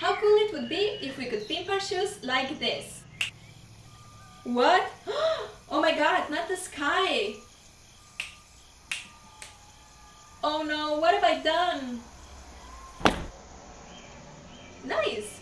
how cool it would be if we could pimp our shoes like this. What? Oh my god, not the sky! Oh no, what have I done? Nice!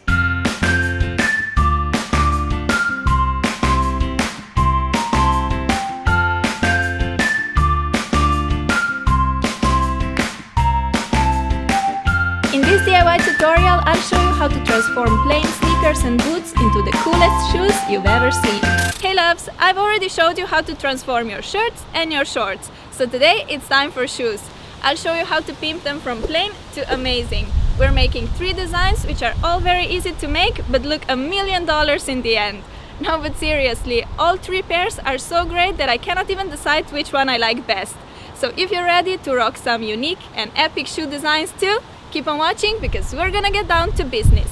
In this DIY tutorial, I'll show you how to transform plain sneakers and boots into the coolest shoes you've ever seen. Hey loves, I've already showed you how to transform your shirts and your shorts, so today it's time for shoes. I'll show you how to pimp them from plain to amazing. We're making 3 designs which are all very easy to make but look $1 million in the end. No, but seriously, all 3 pairs are so great that I cannot even decide which one I like best. So if you're ready to rock some unique and epic shoe designs too, keep on watching because we're gonna get down to business.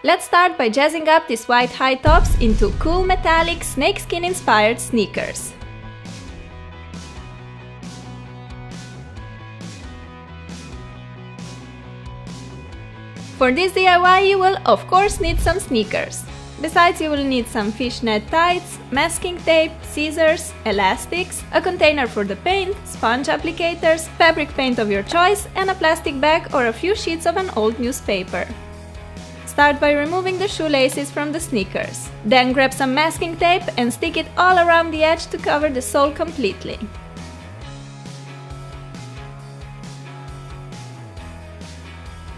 Let's start by jazzing up these white high tops into cool metallic snakeskin inspired sneakers. For this DIY you will of course need some sneakers. Besides, you will need some fishnet tights, masking tape, scissors, elastics, a container for the paint, sponge applicators, fabric paint of your choice, and a plastic bag or a few sheets of an old newspaper. Start by removing the shoelaces from the sneakers. Then grab some masking tape and stick it all around the edge to cover the sole completely.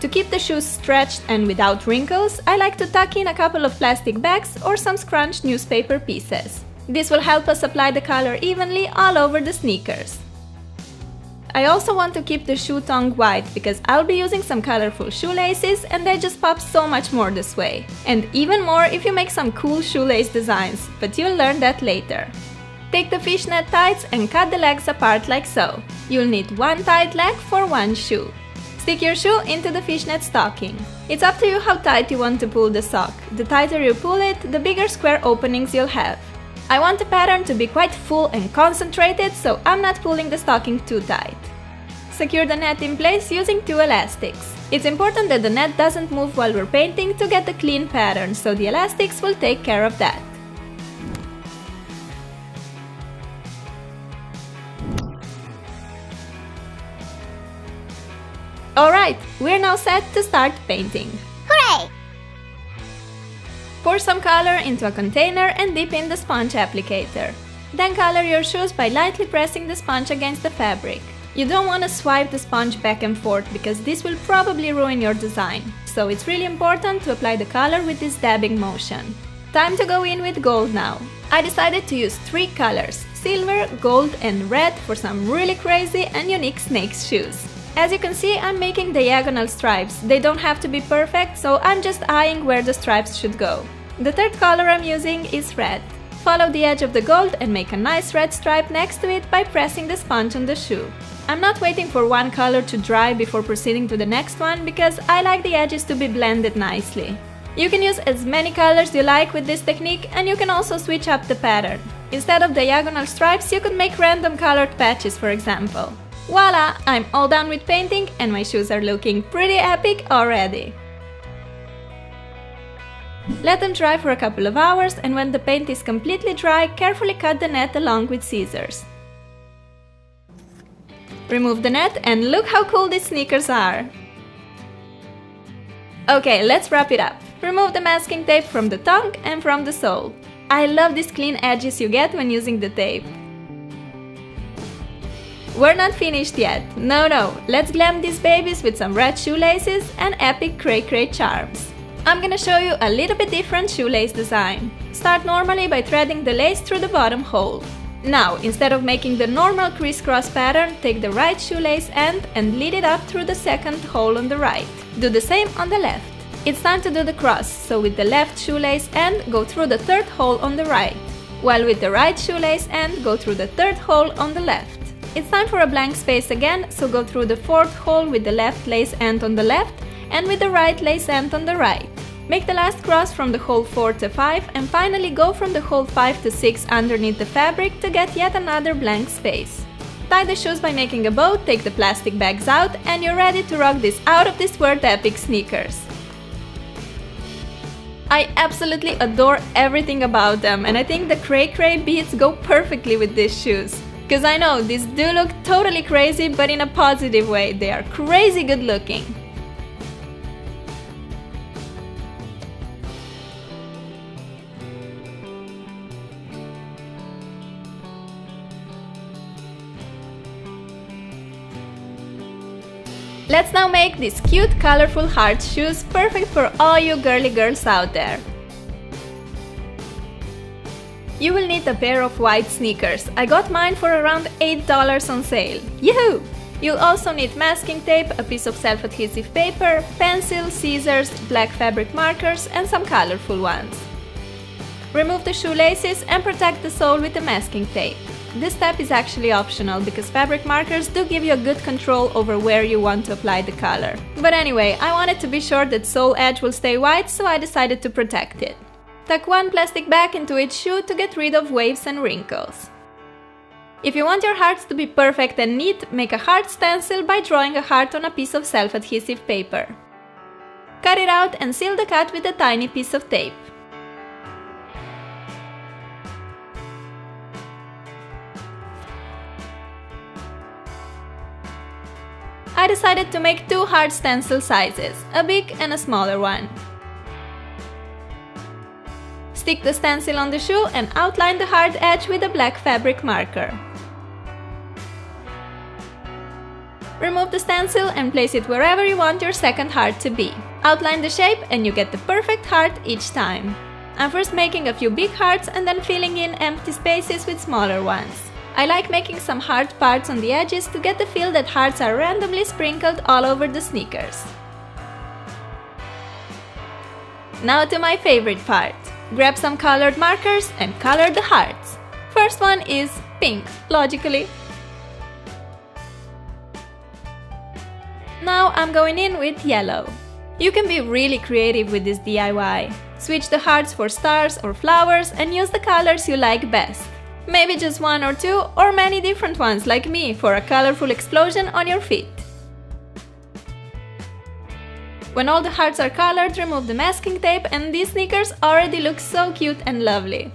To keep the shoes stretched and without wrinkles, I like to tuck in a couple of plastic bags or some scrunched newspaper pieces. This will help us apply the color evenly all over the sneakers. I also want to keep the shoe tongue white because I'll be using some colorful shoelaces and they just pop so much more this way. And even more if you make some cool shoelace designs, but you'll learn that later. Take the fishnet tights and cut the legs apart like so. You'll need 1 tight leg for 1 shoe. Stick your shoe into the fishnet stocking. It's up to you how tight you want to pull the sock. The tighter you pull it, the bigger square openings you'll have. I want the pattern to be quite full and concentrated, so I'm not pulling the stocking too tight. Secure the net in place using 2 elastics. It's important that the net doesn't move while we're painting to get the clean pattern, so the elastics will take care of that. Alright, we're now set to start painting. Hooray! Pour some color into a container and dip in the sponge applicator. Then color your shoes by lightly pressing the sponge against the fabric. You don't want to swipe the sponge back and forth because this will probably ruin your design. So it's really important to apply the color with this dabbing motion. Time to go in with gold now. I decided to use 3 colors, silver, gold and red for some really crazy and unique snakes shoes. As you can see, I'm making diagonal stripes. They don't have to be perfect, so I'm just eyeing where the stripes should go. The 3rd color I'm using is red. Follow the edge of the gold and make a nice red stripe next to it by pressing the sponge on the shoe. I'm not waiting for one color to dry before proceeding to the next one because I like the edges to be blended nicely. You can use as many colors you like with this technique and you can also switch up the pattern. Instead of diagonal stripes, you could make random colored patches, for example. Voila! I'm all done with painting and my shoes are looking pretty epic already. Let them dry for a couple of hours and when the paint is completely dry, carefully cut the net along with scissors. Remove the net and look how cool these sneakers are! Okay, let's wrap it up. Remove the masking tape from the tongue and from the sole. I love these clean edges you get when using the tape. We're not finished yet. No, let's glam these babies with some red shoelaces and epic cray-cray charms. I'm gonna show you a little bit different shoelace design. Start normally by threading the lace through the bottom hole. Now, instead of making the normal crisscross pattern, take the right shoelace end and lead it up through the 2nd hole on the right. Do the same on the left. It's time to do the cross, so with the left shoelace end, go through the 3rd hole on the right, while with the right shoelace end, go through the 3rd hole on the left. It's time for a blank space again, so go through the 4th hole with the left lace end on the left and with the right lace end on the right. Make the last cross from the hole 4 to 5 and finally go from the hole 5 to 6 underneath the fabric to get yet another blank space. Tie the shoes by making a bow, take the plastic bags out, and you're ready to rock these out of this world epic sneakers. I absolutely adore everything about them, and I think the cray beads go perfectly with these shoes. Cause I know these do look totally crazy, but in a positive way. They are crazy good looking. Let's now make these cute, colorful heart shoes perfect for all you girly girls out there. You will need a pair of white sneakers. I got mine for around $8 on sale. Yahoo! You'll also need masking tape, a piece of self-adhesive paper, pencil, scissors, black fabric markers, and some colorful ones. Remove the shoelaces and protect the sole with the masking tape. This step is actually optional because fabric markers do give you a good control over where you want to apply the color. But anyway, I wanted to be sure that sole edge will stay white, so I decided to protect it. Tuck one plastic bag into each shoe to get rid of waves and wrinkles. If you want your hearts to be perfect and neat, make a heart stencil by drawing a heart on a piece of self-adhesive paper. Cut it out and seal the cut with a tiny piece of tape. I decided to make two heart stencil sizes, a big and a smaller one. Stick the stencil on the shoe and outline the heart edge with a black fabric marker. Remove the stencil and place it wherever you want your second heart to be. Outline the shape and you get the perfect heart each time. I'm first making a few big hearts and then filling in empty spaces with smaller ones. I like making some heart parts on the edges to get the feel that hearts are randomly sprinkled all over the sneakers. Now to my favorite part. Grab some colored markers and color the hearts. First one is pink, logically. Now I'm going in with yellow. You can be really creative with this DIY. Switch the hearts for stars or flowers and use the colors you like best. Maybe just one or two, or many different ones like me for a colorful explosion on your feet. When all the hearts are colored, remove the masking tape and these sneakers already look so cute and lovely.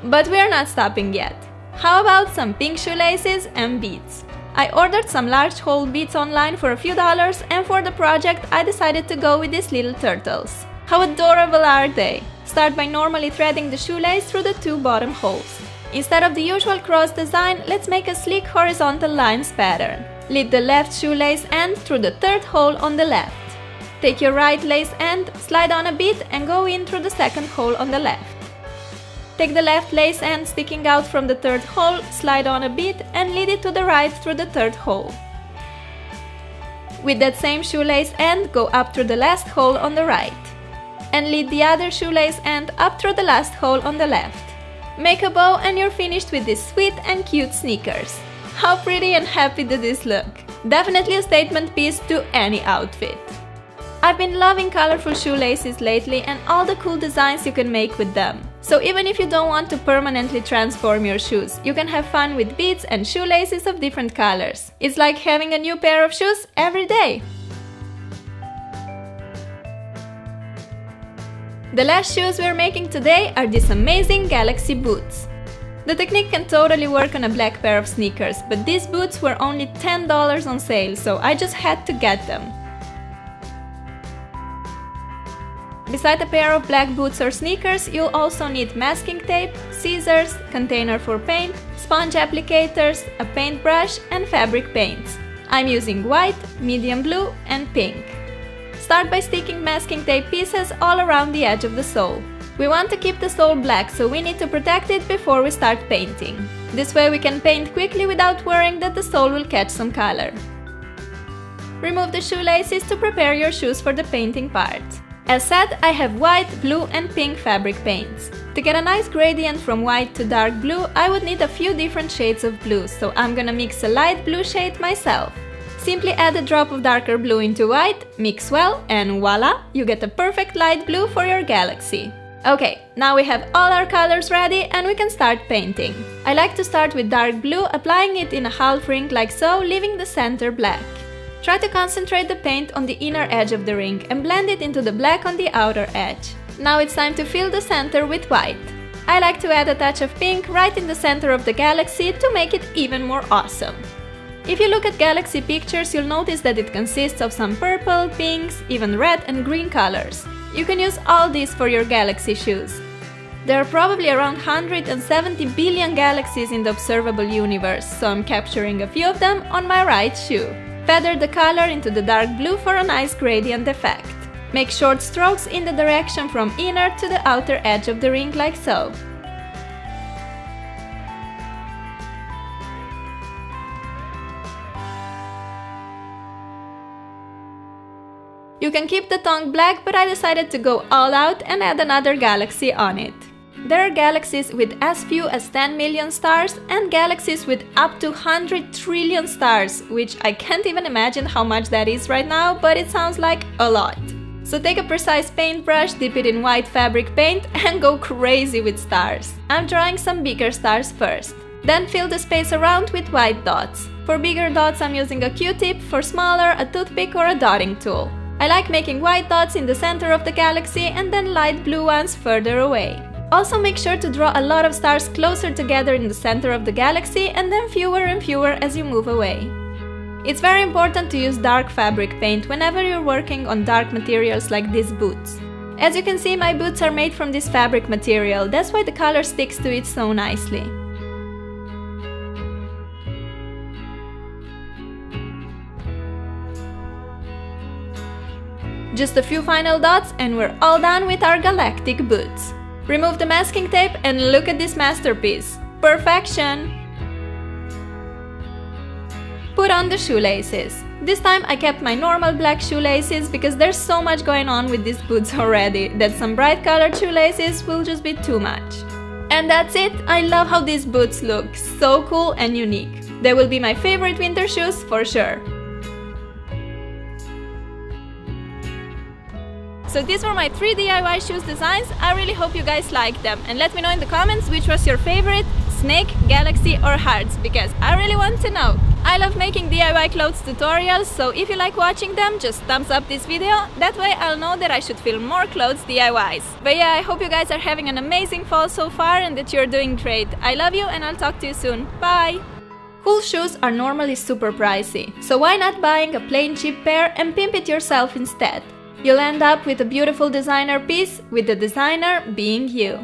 But we are not stopping yet. How about some pink shoelaces and beads? I ordered some large hole beads online for a few dollars, and for the project I decided to go with these little turtles. How adorable are they? Start by normally threading the shoelace through the two bottom holes. Instead of the usual cross design, let's make a sleek horizontal lines pattern. Lead the left shoelace end through the third hole on the left. Take your right lace end, slide on a bead and go in through the second hole on the left. Take the left lace end sticking out from the third hole, slide on a bead and lead it to the right through the third hole. With that same shoelace end, go up through the last hole on the right. And lead the other shoelace end up through the last hole on the left. Make a bow and you're finished with these sweet and cute sneakers. How pretty and happy did this look? Definitely a statement piece to any outfit. I've been loving colorful shoelaces lately and all the cool designs you can make with them. So even if you don't want to permanently transform your shoes, you can have fun with beads and shoelaces of different colors. It's like having a new pair of shoes every day. The last shoes we're making today are these amazing Galaxy boots. The technique can totally work on a black pair of sneakers, but these boots were only $10 on sale, so I just had to get them. Beside a pair of black boots or sneakers, you'll also need masking tape, scissors, container for paint, sponge applicators, a paintbrush and fabric paints. I'm using white, medium blue and pink. Start by sticking masking tape pieces all around the edge of the sole. We want to keep the sole black, so we need to protect it before we start painting. This way we can paint quickly without worrying that the sole will catch some color. Remove the shoelaces to prepare your shoes for the painting part. As said, I have white, blue and pink fabric paints. To get a nice gradient from white to dark blue, I would need a few different shades of blue, so I'm gonna mix a light blue shade myself. Simply add a drop of darker blue into white, mix well, and voila, you get a perfect light blue for your galaxy. Okay, now we have all our colors ready and we can start painting. I like to start with dark blue, applying it in a half ring like so, leaving the center black. Try to concentrate the paint on the inner edge of the ring and blend it into the black on the outer edge. Now it's time to fill the center with white. I like to add a touch of pink right in the center of the galaxy to make it even more awesome. If you look at galaxy pictures, you'll notice that it consists of some purple, pinks, even red and green colors. You can use all these for your galaxy shoes. There are probably around 170 billion galaxies in the observable universe, so I'm capturing a few of them on my right shoe. Feather the color into the dark blue for a nice gradient effect. Make short strokes in the direction from inner to the outer edge of the ring like so. You can keep the tongue black, but I decided to go all out and add another galaxy on it. There are galaxies with as few as 10 million stars and galaxies with up to 100 trillion stars, which I can't even imagine how much that is right now, but it sounds like a lot. So take a precise paintbrush, dip it in white fabric paint and go crazy with stars. I'm drawing some bigger stars first. Then fill the space around with white dots. For bigger dots I'm using a Q-tip, for smaller a toothpick or a dotting tool. I like making white dots in the center of the galaxy and then light blue ones further away. Also make sure to draw a lot of stars closer together in the center of the galaxy and then fewer and fewer as you move away. It's very important to use dark fabric paint whenever you're working on dark materials like these boots. As you can see, my boots are made from this fabric material, that's why the color sticks to it so nicely. Just a few final dots and we're all done with our galactic boots. Remove the masking tape and look at this masterpiece. Perfection! Put on the shoelaces. This time I kept my normal black shoelaces because there's so much going on with these boots already that some bright colored shoelaces will just be too much. And that's it! I love how these boots look, so cool and unique. They will be my favorite winter shoes for sure. So these were my 3 DIY shoes designs. I really hope you guys liked them and let me know in the comments which was your favorite, snake, galaxy or hearts, because I really want to know. I love making DIY clothes tutorials, so if you like watching them, just thumbs up this video, that way I'll know that I should film more clothes DIYs. But yeah, I hope you guys are having an amazing fall so far and that you're doing great. I love you and I'll talk to you soon. Bye! Cool shoes are normally super pricey, so why not buying a plain cheap pair and pimp it yourself instead? You'll end up with a beautiful designer piece, with the designer being you.